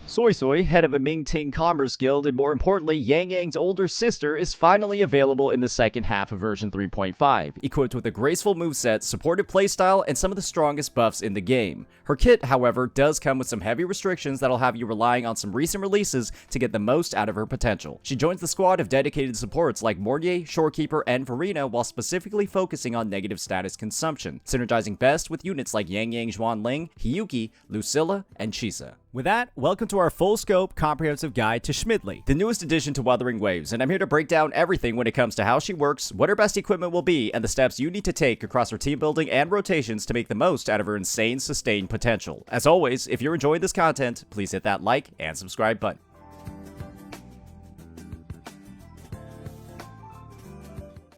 Suisui, head of a Mingting Commerce Guild, and more importantly, Yangyang's older sister, is finally available in the second half of version 3.5, equipped with a graceful moveset, supported playstyle, and some of the strongest buffs in the game. Her kit, however, does come with some heavy restrictions that'll have you relying on some recent releases to get the most out of her potential. She joins the squad of dedicated supports like Mornier, Shorekeeper, and Verena while specifically focusing on negative status consumption, synergizing best with units like Yangyang Xuanling, Hiyuki, Lucilla, and Chisa. With that, welcome to our full-scope, comprehensive guide to Schmidli, The newest addition to Wuthering Waves, and I'm here to break down everything when it comes to how she works, what her best equipment will be, and the steps you need to take across her team building and rotations to make the most out of her insane sustained potential. As always, if you're enjoying this content, please hit that like and subscribe button.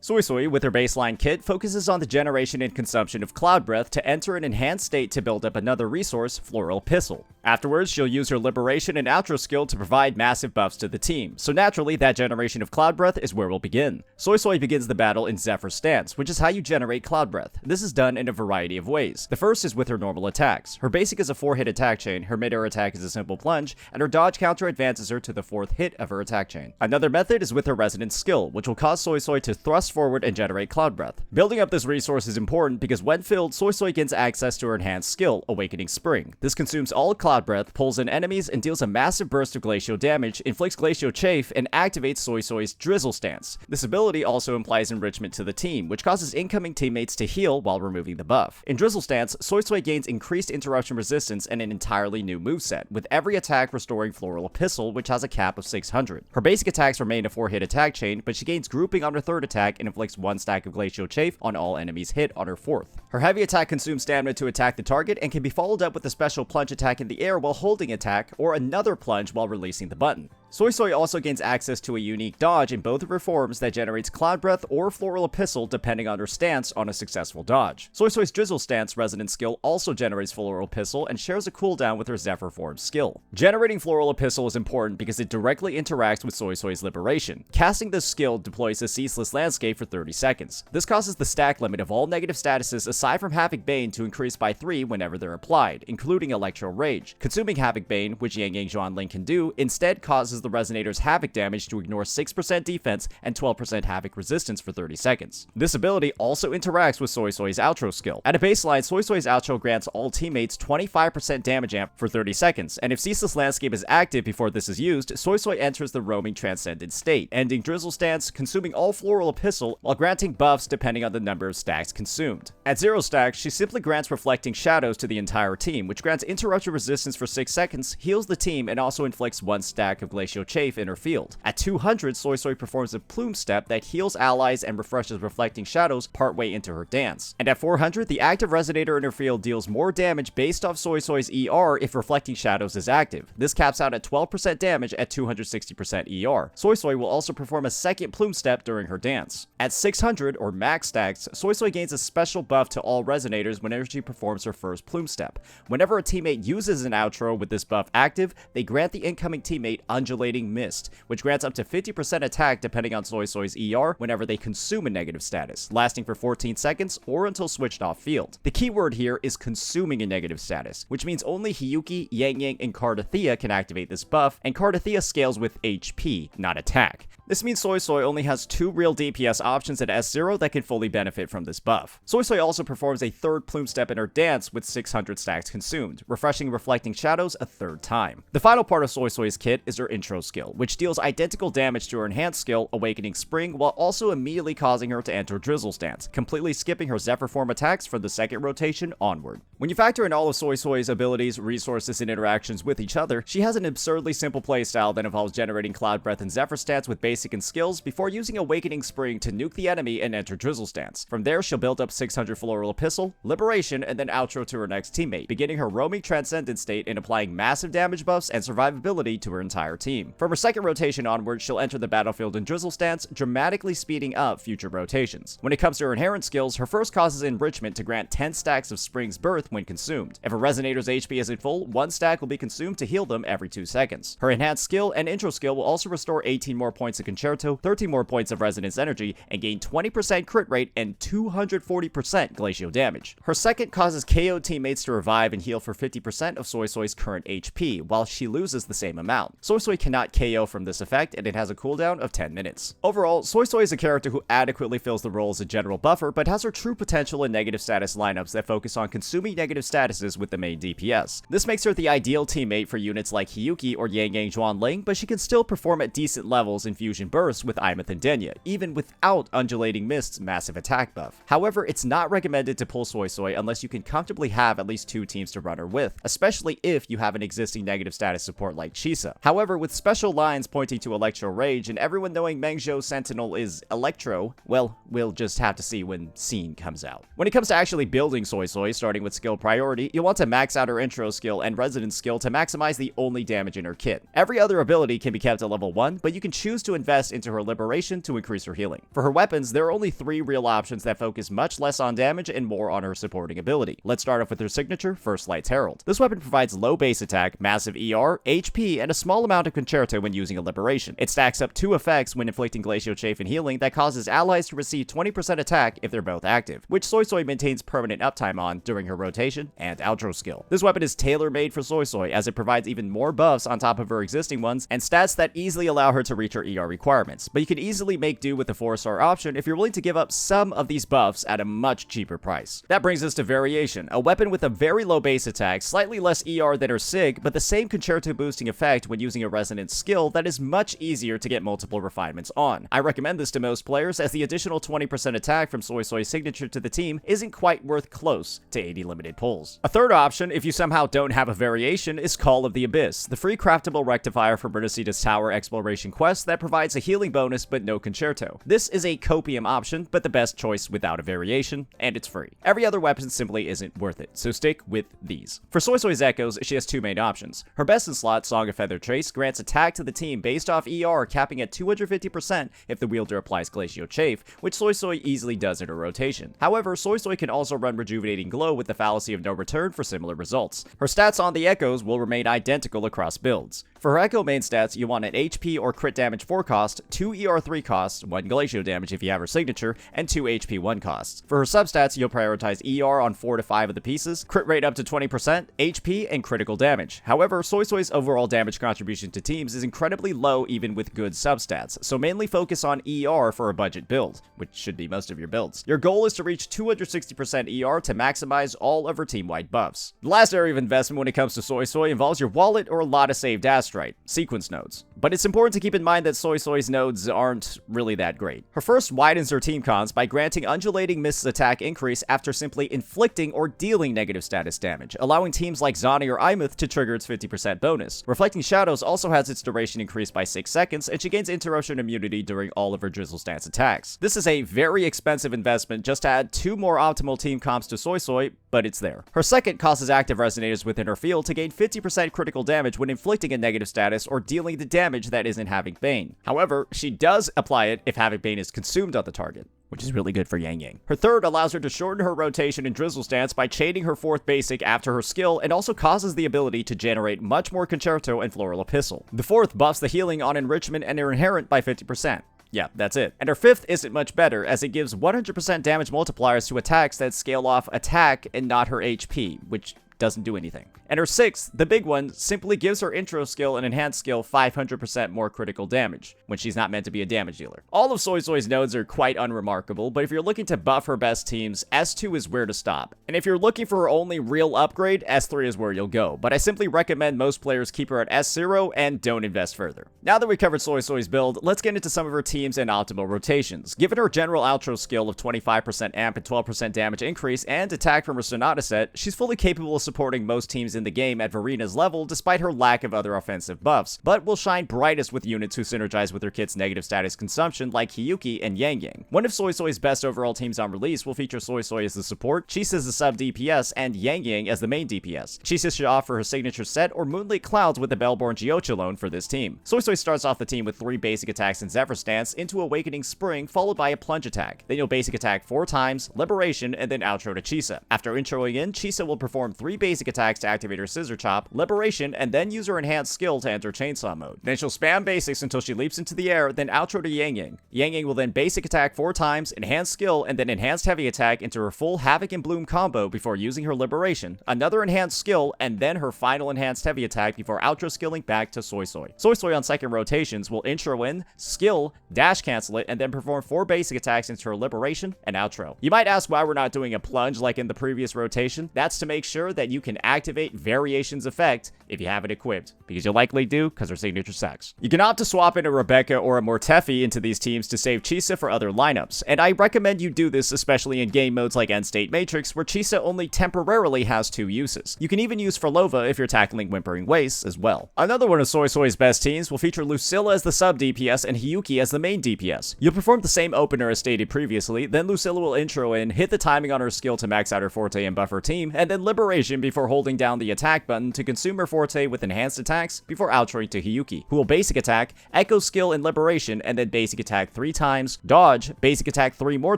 Suisui, with her baseline kit, focuses on the generation and consumption of Cloud Breath to enter an enhanced state to build up another resource, Floral Epistle. Afterwards, she'll use her Liberation and Outro skill to provide massive buffs to the team, so naturally that generation of Cloud Breath is where we'll begin. Suisui begins the battle in Zephyr Stance, which is how you generate Cloud Breath. This is done in a variety of ways. The first is with her normal attacks. Her basic is a 4-hit attack chain, her mid-air attack is a simple plunge, and her dodge counter advances her to the 4th hit of her attack chain. Another method is with her Resonance skill, which will cause Suisui to thrust forward and generate Cloud Breath. Building up this resource is important because when filled, Suisui gains access to her enhanced skill, Awakening Spring. This consumes all Cloud Breath, pulls in enemies, and deals a massive burst of glacial damage, inflicts glacial chafe, and activates Suisui's Drizzle Stance. This ability also implies enrichment to the team, which causes incoming teammates to heal while removing the buff. In Drizzle Stance, Suisui gains increased interruption resistance and an entirely new moveset, with every attack restoring Floral Epistle, which has a cap of 600. Her basic attacks remain a 4-hit attack chain, but she gains grouping on her 3rd attack and inflicts 1 stack of glacial chafe on all enemies hit on her 4th. Her heavy attack consumes stamina to attack the target and can be followed up with a special plunge attack in the air while holding attack, or another plunge while releasing the button. Suisui also gains access to a unique dodge in both of her forms that generates Cloud Breath or Floral Epistle depending on her stance on a successful dodge. Suisui's Drizzle Stance Resonance skill also generates Floral Epistle and shares a cooldown with her Zephyr form skill. Generating Floral Epistle is important because it directly interacts with Suisui's Liberation. Casting this skill deploys a ceaseless landscape for 30 seconds. This causes the stack limit of all negative statuses aside from Havoc Bane to increase by 3 whenever they're applied, including Electro Rage. Consuming Havoc Bane, which Yangyang Xuanling can do, instead causes the Resonator's Havoc damage to ignore 6% defense and 12% Havoc resistance for 30 seconds. This ability also interacts with Suisui's Outro skill. At a baseline, Suisui's Outro grants all teammates 25% damage amp for 30 seconds, and if Ceaseless Landscape is active before this is used, Suisui enters the roaming Transcendent state, ending Drizzle Stance, consuming all Floral Epistle, while granting buffs depending on the number of stacks consumed. At 0 stacks, she simply grants Reflecting Shadows to the entire team, which grants interruption resistance for 6 seconds, heals the team, and also inflicts 1 stack of Glacial Chafe in her field. At 200, Suisui performs a Plume Step that heals allies and refreshes Reflecting Shadows partway into her dance. And at 400, the active Resonator in her field deals more damage based off Suisui's ER if Reflecting Shadows is active. This caps out at 12% damage at 260% ER. Suisui will also perform a second Plume Step during her dance. At 600, or max stacks, Suisui gains a special buff to all Resonators whenever she performs her first Plume Step. Whenever a teammate uses an outro with this buff active, they grant the incoming teammate Undulating Mist, which grants up to 50% attack depending on Suisui's ER whenever they consume a negative status, lasting for 14 seconds or until switched off field. The key word here is consuming a negative status, which means only Hiyuki, Yangyang, and Cardathea can activate this buff, and Cardathea scales with HP, not attack. This means Suisui only has 2 real DPS options at S0 that can fully benefit from this buff. Suisui also performs a 3rd Plume Step in her dance with 600 stacks consumed, refreshing Reflecting Shadows a 3rd time. The final part of Suisui's kit is her intro skill, which deals identical damage to her enhanced skill, Awakening Spring, while also immediately causing her to enter Drizzle Stance, completely skipping her Zephyr form attacks for the 2nd rotation onward. When you factor in all of Suisui's abilities, resources, and interactions with each other, she has an absurdly simple playstyle that involves generating Cloud Breath and Zephyr Stance with basic and skills before using Awakening Spring to nuke the enemy and enter Drizzle Stance. From there, she'll build up 600 Floral Epistle, Liberation, and then Outro to her next teammate, beginning her roaming Transcendent state and applying massive damage buffs and survivability to her entire team. From her 2nd rotation onward, she'll enter the battlefield in Drizzle Stance, dramatically speeding up future rotations. When it comes to her inherent skills, her first causes Enrichment to grant 10 stacks of Spring's Birth when consumed. If a Resonator's HP isn't full, 1 stack will be consumed to heal them every 2 seconds. Her enhanced skill and intro skill will also restore 18 more points of Concerto, 13 more points of Resonance Energy, and gain 20% crit rate and 240% Glacial damage. Her second causes KO teammates to revive and heal for 50% of Suisui's current HP, while she loses the same amount. Suisui cannot KO from this effect, and it has a cooldown of 10 minutes. Overall, Suisui is a character who adequately fills the role as a general buffer, but has her true potential in negative status lineups that focus on consuming negative statuses with the main DPS. This makes her the ideal teammate for units like Hiyuki or Yangyang Zhuanling, but she can still perform at decent levels in Fusion Bursts with Aemeath and Denya, even without Undulating Mist's massive attack buff. However, it's not recommended to pull Suisui unless you can comfortably have at least 2 teams to run her with, especially if you have an existing negative status support like Chisa. However, with special lines pointing to Electro Rage and everyone knowing Mengzhou Sentinel is Electro, well, we'll just have to see when Scene comes out. When it comes to actually building Suisui, starting with skill priority, you'll want to max out her intro skill and resonance skill to maximize the only damage in her kit. Every other ability can be kept at level 1, but you can choose to invest into her liberation to increase her healing. For her weapons, there are only 3 real options that focus much less on damage and more on her supporting ability. Let's start off with her signature, First Light's Herald. This weapon provides low base attack, massive ER, HP, and a small amount of Concerto when using a liberation. It stacks up 2 effects when inflicting Glacial Chafe and healing that causes allies to receive 20% attack if they're both active, which Suisui maintains permanent uptime on during her rotation and outro skill. This weapon is tailor-made for Suisui as it provides even more buffs on top of her existing ones and stats that easily allow her to reach her ER requirements, but you can easily make do with the 4-star option if you're willing to give up some of these buffs at a much cheaper price. That brings us to Variation, a weapon with a very low base attack, slightly less ER than her Sig, but the same Concerto boosting effect when using a resonance skill that is much easier to get multiple refinements on. I recommend this to most players as the additional 20% attack from Suisui's signature to the team isn't quite worth close to 80 limited pulls. A third option, if you somehow don't have a Variation, is Call of the Abyss, the free craftable rectifier from Renicida's Tower exploration quest that provides a healing bonus but no Concerto. This is a copium option, but the best choice without a Variation, and it's free. Every other weapon simply isn't worth it, so stick with these. For Suisui's Echoes, she has 2 main options. Her best in slot, Song of Feather Trace, grants attack to the team based off ER, capping at 250% if the wielder applies Glacial Chafe, which Suisui easily does in her rotation. However, Suisui can also run Rejuvenating Glow with the Fallacy of No Return for similar results. Her stats on the Echoes will remain identical across builds. For her Echo main stats, you want an HP or crit damage 4 cost, 2 ER3 costs, 1 Glacial damage if you have her signature, and 2 HP 1 costs. For her substats, you'll prioritize ER on 4 to 5 of the pieces, crit rate up to 20%, HP, and critical damage. However, Suisui's overall damage contribution to teams is incredibly low even with good substats, so mainly focus on ER for a budget build, which should be most of your builds. Your goal is to reach 260% ER to maximize all of her team-wide buffs. The last area of investment when it comes to Suisui involves your wallet or a lot of saved Astrite, sequence nodes. But it's important to keep in mind that Suisui's nodes aren't really that great. Her first widens her team cons by granting Undulating Mist's attack increase after simply inflicting or dealing negative status damage, allowing teams like Zani or Aemeath to trigger its 50% bonus. Reflecting Shadows also has its duration increased by 6 seconds, and she gains interruption immunity during all of her Drizzle stance attacks. This is a very expensive investment just to add 2 more optimal team comps to Suisui, but it's there. Her second causes active resonators within her field to gain 50% critical damage when inflicting a negative status or dealing the damage that isn't Havoc Bane. However, she does apply it if Havoc Bane is consumed on the target, which is really good for Yangyang. Her third allows her to shorten her rotation and Drizzle stance by chaining her 4th basic after her skill, and also causes the ability to generate much more Concerto and Floral Epistle. The 4th buffs the healing on Enrichment and her Inherent by 50%. Yeah, that's it. And her 5th isn't much better, as it gives 100% damage multipliers to attacks that scale off attack and not her HP, which doesn't do anything. And her 6th, the big one, simply gives her intro skill and enhanced skill 500% more critical damage, when she's not meant to be a damage dealer. All of Suisui's nodes are quite unremarkable, but if you're looking to buff her best teams, S2 is where to stop. And if you're looking for her only real upgrade, S3 is where you'll go, but I simply recommend most players keep her at S0 and don't invest further. Now that we've covered Suisui's build, let's get into some of her teams and optimal rotations. Given her general outro skill of 25% amp and 12% damage increase and attack from her Sonata set, she's fully capable of supporting most teams in the game at Verina's level despite her lack of other offensive buffs, but will shine brightest with units who synergize with her kit's negative status consumption like Hiyuki and Yangyang. One of Suisui's best overall teams on release will feature Suisui as the support, Chisa as the sub DPS, and Yangyang as the main DPS. Chisa should offer her signature set or Moonlit Clouds with the Bellborn Geochalone for this team. Suisui starts off the team with 3 basic attacks in Zephyr Stance into Awakening Spring followed by a plunge attack. Then you'll basic attack 4 times, Liberation, and then outro to Chisa. After introing in, Chisa will perform 3 basic attacks to activate her Scissor Chop, Liberation, and then use her enhanced skill to enter Chainsaw mode. Then she'll spam basics until she leaps into the air, then outro to Yangyang. Yangyang will then basic attack 4 times, enhanced skill, and then enhanced heavy attack into her full Havoc and Bloom combo before using her Liberation, another enhanced skill, and then her final enhanced heavy attack before outro skilling back to Suisui. Suisui on second rotations will intro in, skill, dash cancel it, and then perform 4 basic attacks into her Liberation and outro. You might ask why we're not doing a plunge like in the previous rotation. That's to make sure that you can activate Variation's effect if you have it equipped, because you likely do because her signature sex. You can opt to swap in a Rebecca or a Mortefi into these teams to save Chisa for other lineups, and I recommend you do this especially in game modes like End State Matrix where Chisa only temporarily has 2 uses. You can even use Forlova if you're tackling Whimpering Wastes as well. Another one of Suisui's best teams will feature Lucilla as the sub DPS and Hiyuki as the main DPS. You'll perform the same opener as stated previously, then Lucilla will intro in, hit the timing on her skill to max out her Forte and buff her team, and then Liberation before holding down the attack button to consume her Forte with enhanced attacks before outroing to Hiyuki, who will basic attack, echo skill and Liberation, and then basic attack 3 times, dodge, basic attack 3 more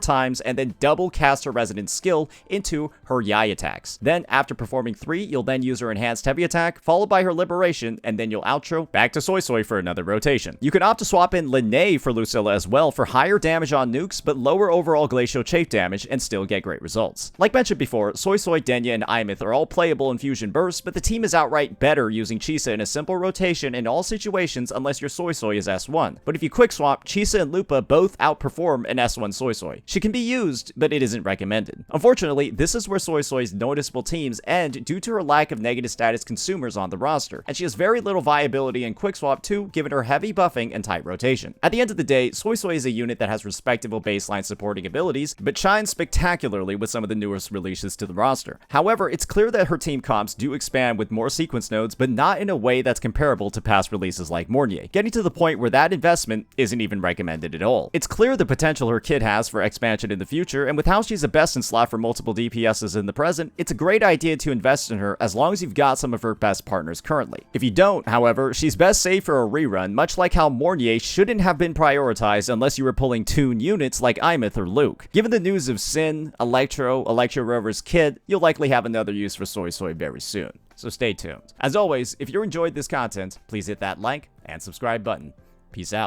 times, and then double cast her Resonance skill into her Yai attacks. Then, after performing 3, you'll then use her enhanced heavy attack, followed by her Liberation, and then you'll outro back to Suisui for another rotation. You can opt to swap in Linnae for Lucilla as well for higher damage on nukes, but lower overall Glacial Chafe damage and still get great results. Like mentioned before, Suisui, Denya, and Aemeath are all playable in Fusion Bursts, but the team is outright better using Chisa in a simple rotation in all situations unless your Suisui is S1. But if you quick swap, Chisa and Lupa both outperform an S1 Suisui. She can be used, but it isn't recommended. Unfortunately, this is where Suisui's noticeable teams end due to her lack of negative status consumers on the roster, and she has very little viability in quick swap too, given her heavy buffing and tight rotation. At the end of the day, Suisui is a unit that has respectable baseline supporting abilities, but shines spectacularly with some of the newest releases to the roster. However, it's clear that her team comps do expand with more sequence nodes, but not in a way that's comparable to past releases like Mornier, getting to the point where that investment isn't even recommended at all. It's clear the potential her kit has for expansion in the future, and with how she's a best in slot for multiple DPSs in the present, it's a great idea to invest in her as long as you've got some of her best partners currently. If you don't, however, she's best saved for a rerun, much like how Mornier shouldn't have been prioritized unless you were pulling Toon units like Aemeath or Luke. Given the news of Sin, Electro Rover's kit, you'll likely have another use for Suisui very soon. So stay tuned. As always, if you enjoyed this content, please hit that like and subscribe button. Peace out.